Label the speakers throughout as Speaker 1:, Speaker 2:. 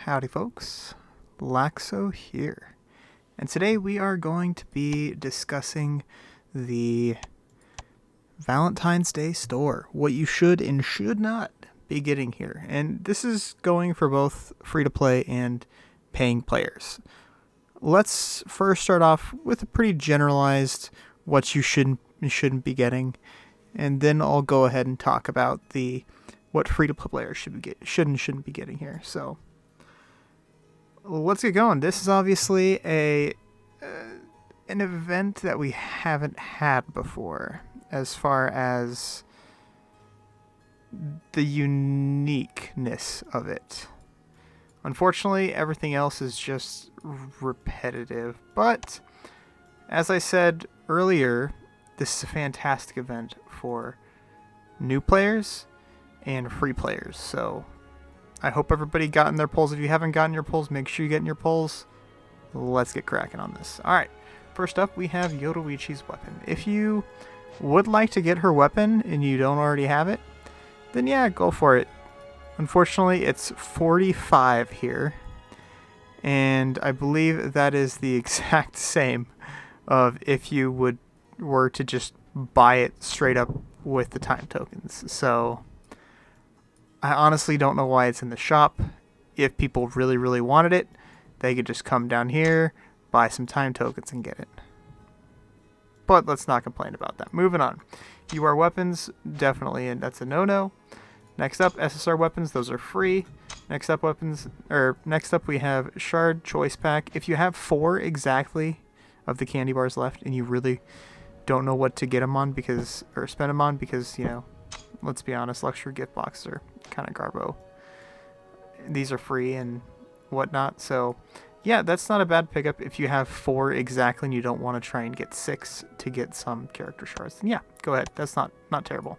Speaker 1: Howdy folks, Laxo here, and today we are going to be discussing the Valentine's Day store, what you should and should not be getting here, and this is going for both free-to-play and paying players. Let's first start off with a pretty generalized what you should and shouldn't be getting, and then I'll go ahead and talk about what free-to-play players should and shouldn't be getting here. So let's get going. This is obviously an event that we haven't had before as far as the uniqueness of it. Unfortunately, everything else is just repetitive, but as I said earlier, this is a fantastic event for new players and free players, so I hope everybody got in their polls. If you haven't gotten your polls, make sure you get in your polls. Let's get cracking on this. Alright, first up we have Yoruichi's weapon. If you would like to get her weapon and you don't already have it, then yeah, go for it. Unfortunately, it's 45 here, and I believe that is the exact same of if you were to just buy it straight up with the time tokens. So I honestly don't know why it's in the shop. If people really, really wanted it, they could just come down here, buy some time tokens, and get it. But let's not complain about that. Moving on. UR weapons, definitely, and that's a no-no. Next up, SSR weapons, those are free. Next up we have Shard Choice Pack. If you have 4 exactly of the candy bars left and you really don't know what to get them on or spend them on because, you know, let's be honest, luxury gift boxes are kind of garbo. These are free and whatnot, so yeah, that's not a bad pickup. If you have 4 exactly and you don't want to try and get 6 to get some character shards, then yeah, go ahead. That's not terrible.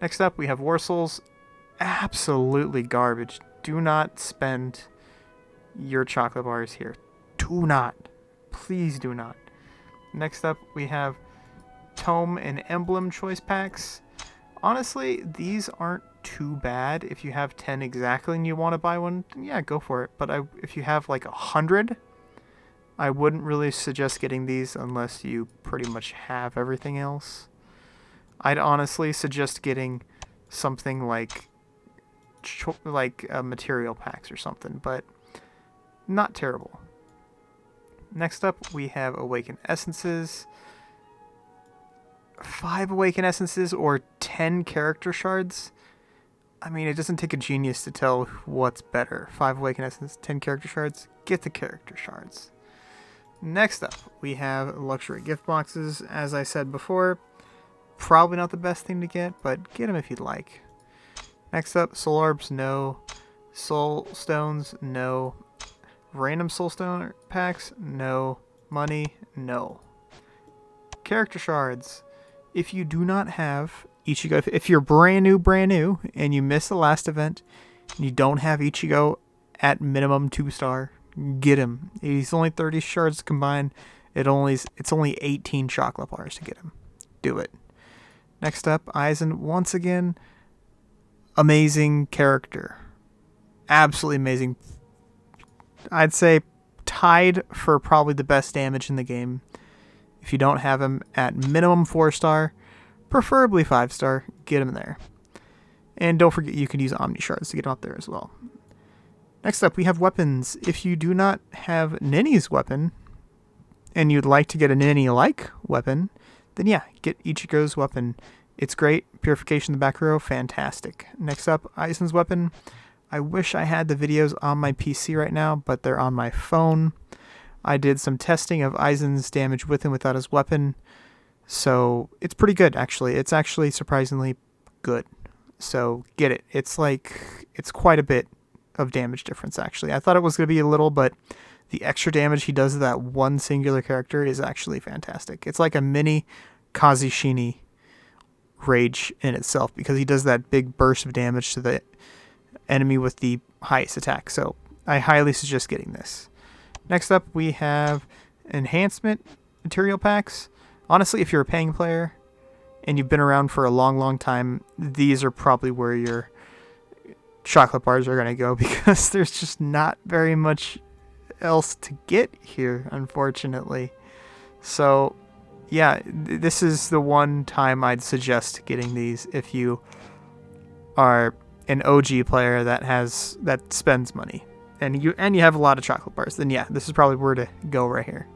Speaker 1: Next up, we have Warsouls. Absolutely garbage. Do not spend your chocolate bars here. Do not. Please do not. Next up, we have Tome and Emblem choice packs. Honestly, these aren't too bad. If you have 10 exactly and you want to buy one, then yeah, go for it. But if you have like 100, I wouldn't really suggest getting these unless you pretty much have everything else. I'd honestly suggest getting something like material packs or something, but not terrible. Next up, we have Awakened Essences. 5 Awakened Essences or 10 character shards. I mean, it doesn't take a genius to tell what's better. 5 Awakened Essences, 10 character shards. Get the character shards. Next up, we have luxury gift boxes. As I said before, probably not the best thing to get, but get them if you'd like. Next up, soul orbs, no. Soul stones, no. Random soul stone packs, no. Money, no. Character shards. If you do not have Ichigo, if you're brand new, and you missed the last event, and you don't have Ichigo at minimum 2-star, get him. He's only 30 shards combined. It's only 18 chocolate bars to get him. Do it. Next up, Aizen, once again, amazing character. Absolutely amazing. I'd say tied for probably the best damage in the game. If you don't have him at minimum 4-star, preferably 5-star, get him there. And don't forget you can use Omni Shards to get him up there as well. Next up, we have weapons. If you do not have Nini's weapon, and you'd like to get a Nini-like weapon, then yeah, get Ichigo's weapon. It's great. Purification of the back row, fantastic. Next up, Aizen's weapon. I wish I had the videos on my PC right now, but they're on my phone. I did some testing of Aizen's damage with and without his weapon, so it's pretty good, actually. It's actually surprisingly good. So get it. It's quite a bit of damage difference, actually. I thought it was going to be a little, but the extra damage he does to that one singular character is actually fantastic. It's like a mini Kazishini rage in itself because he does that big burst of damage to the enemy with the highest attack. So I highly suggest getting this. Next up, we have enhancement material packs. Honestly, if you're a paying player and you've been around for a long time, these are probably where chocolate bars are going to go because there's just not very much else to get here, unfortunately. So, yeah, this is the one time I'd suggest getting these if you are an OG player that spends money and you have a lot of chocolate bars. Then yeah, this is probably where to go right here.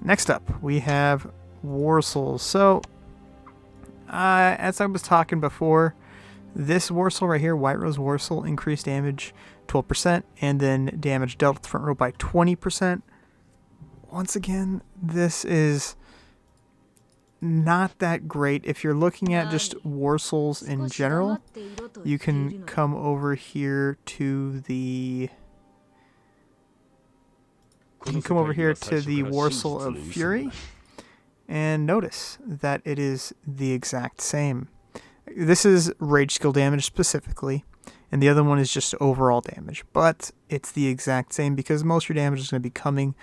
Speaker 1: Next up, we have Warsouls. So, as I was talking before, this Warsoul right here, White Rose Warsoul, increased damage 12%, and then damage dealt with the front row by 20%. Once again, this is not that great. If you're looking at just Warsouls in general, you can come over here to the Warsoul of Fury and notice that it is the exact same. This is rage skill damage specifically, and the other one is just overall damage, but it's the exact same because most of your damage is going to be coming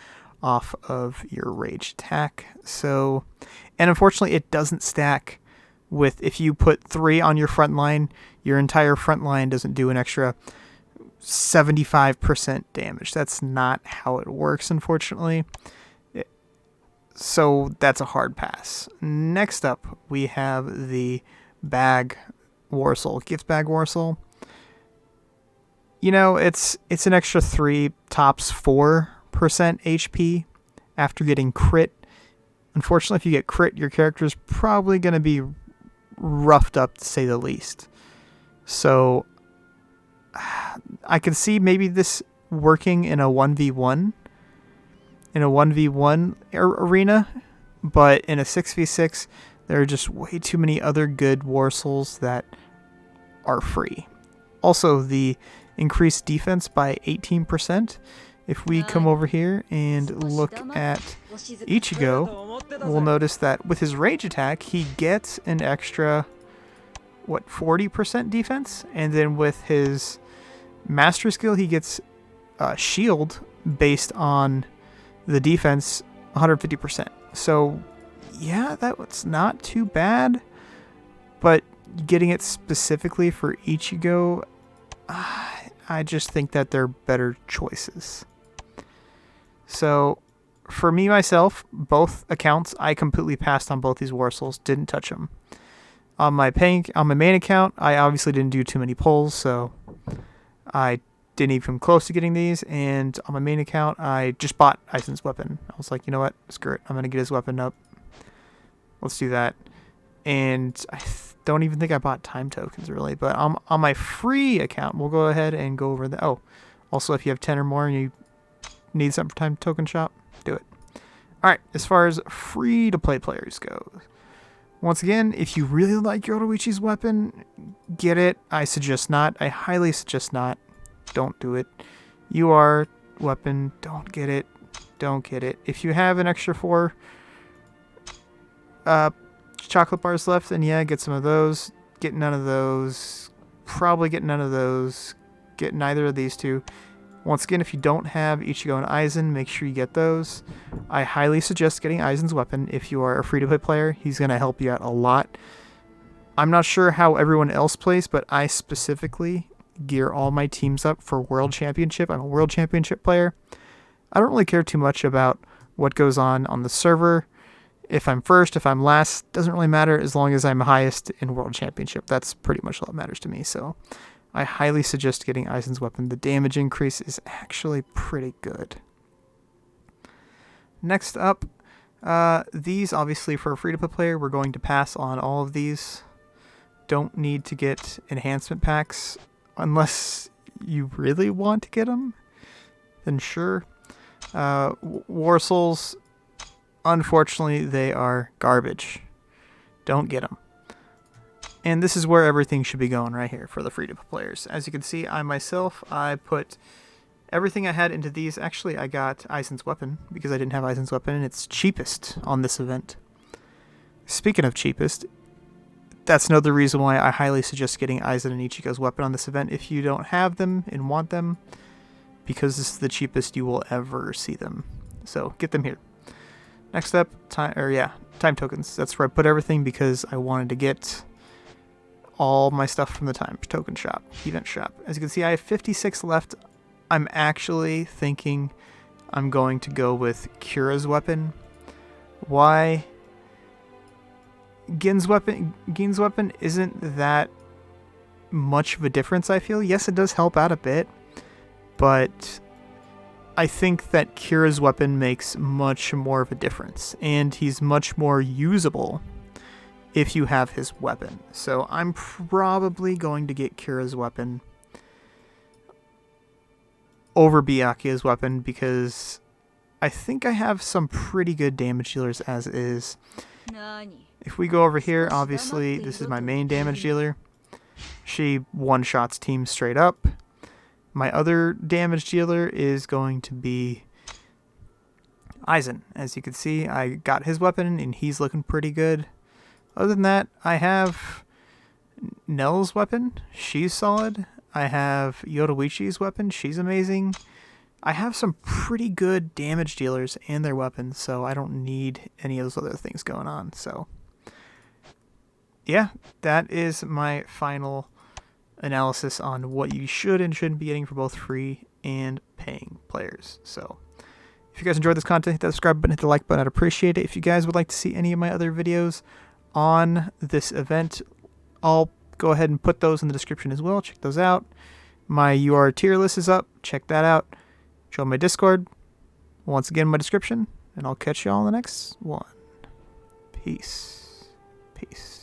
Speaker 1: off of your rage attack. So, and unfortunately it doesn't stack with, if you put 3 on your front line, your entire front line doesn't do an extra 75% damage. That's not how it works, unfortunately. So that's a hard pass. Next up, we have the bag Warsoul, gift bag Warsoul. You know, it's an extra 3, tops 4% HP after getting crit. Unfortunately, if you get crit, your character is probably going to be roughed up, to say the least. So I could see maybe this working in a 1v1, arena, but in a 6v6, there are just way too many other good Warsouls that are free. Also, the increased defense by 18%. If we come over here and look at Ichigo, we'll notice that with his rage attack, he gets an extra, 40% defense? And then with his master skill, he gets shield based on the defense 150%. So, yeah, that's not too bad. But getting it specifically for Ichigo, I just think that they're better choices. So, for me, myself, both accounts, I completely passed on both these Warsouls, didn't touch them. On my main account, I obviously didn't do too many pulls, so I didn't even come close to getting these. And on my main account, I just bought Aizen's weapon. I was like, you know what, screw it, I'm going to get his weapon up. Let's do that. And I don't even think I bought time tokens, really. But on my free account, we'll go ahead and go over the... Oh, also, if you have 10 or more and you need something for time token shop, do it. Alright, as far as free-to-play players go, once again, if you really like Yoruichi's weapon, get it. I suggest not. I highly suggest not. Don't do it. UR weapon, don't get it. Don't get it. If you have an extra 4 chocolate bars left, then yeah, get some of those. Get none of those. Probably get none of those. Get neither of these two. Once again, if you don't have Ichigo and Aizen, make sure you get those. I highly suggest getting Aizen's weapon if you are a free-to-play player. He's going to help you out a lot. I'm not sure how everyone else plays, but I specifically gear all my teams up for World Championship. I'm a World Championship player. I don't really care too much about what goes on the server. If I'm first, if I'm last, doesn't really matter as long as I'm highest in World Championship. That's pretty much all that matters to me. So I highly suggest getting Aizen's weapon. The damage increase is actually pretty good. Next up, these obviously for a free-to-play player, we're going to pass on all of these. Don't need to get enhancement packs unless you really want to get them. Then sure. Warsouls, unfortunately, they are garbage. Don't get them. And this is where everything should be going right here for the free-to-play players. As you can see, I put everything I had into these. Actually, I got Aizen's weapon because I didn't have Aizen's weapon, and it's cheapest on this event. Speaking of cheapest, that's another reason why I highly suggest getting Aizen and Ichigo's weapon on this event if you don't have them and want them, because this is the cheapest you will ever see them. So get them here. Next up, time tokens. That's where I put everything because I wanted to get all my stuff from the token shop, event shop. As you can see, I have 56 left. I'm actually thinking I'm going to go with Kira's weapon. Why? Gin's weapon isn't that much of a difference, I feel. Yes, it does help out a bit, but I think that Kira's weapon makes much more of a difference, and he's much more usable if you have his weapon. So I'm probably going to get Kira's weapon over Byakuya's weapon because I think I have some pretty good damage dealers as is. If we go over here, obviously this is my main damage dealer. She one-shots teams straight up. My other damage dealer is going to be Aizen. As you can see, I got his weapon and he's looking pretty good. Other than that, I have Nell's weapon. She's solid. I have Yoruichi's weapon. She's amazing. I have some pretty good damage dealers and their weapons, so I don't need any of those other things going on. So, yeah, that is my final analysis on what you should and shouldn't be getting for both free and paying players. So, if you guys enjoyed this content, hit that subscribe button, hit the like button. I'd appreciate it. If you guys would like to see any of my other videos on this event, I'll go ahead and put those in the description as well. Check those out. My UR tier list is up. Check that out. Join my Discord. Once again, my description. And I'll catch you all in the next one. Peace. Peace.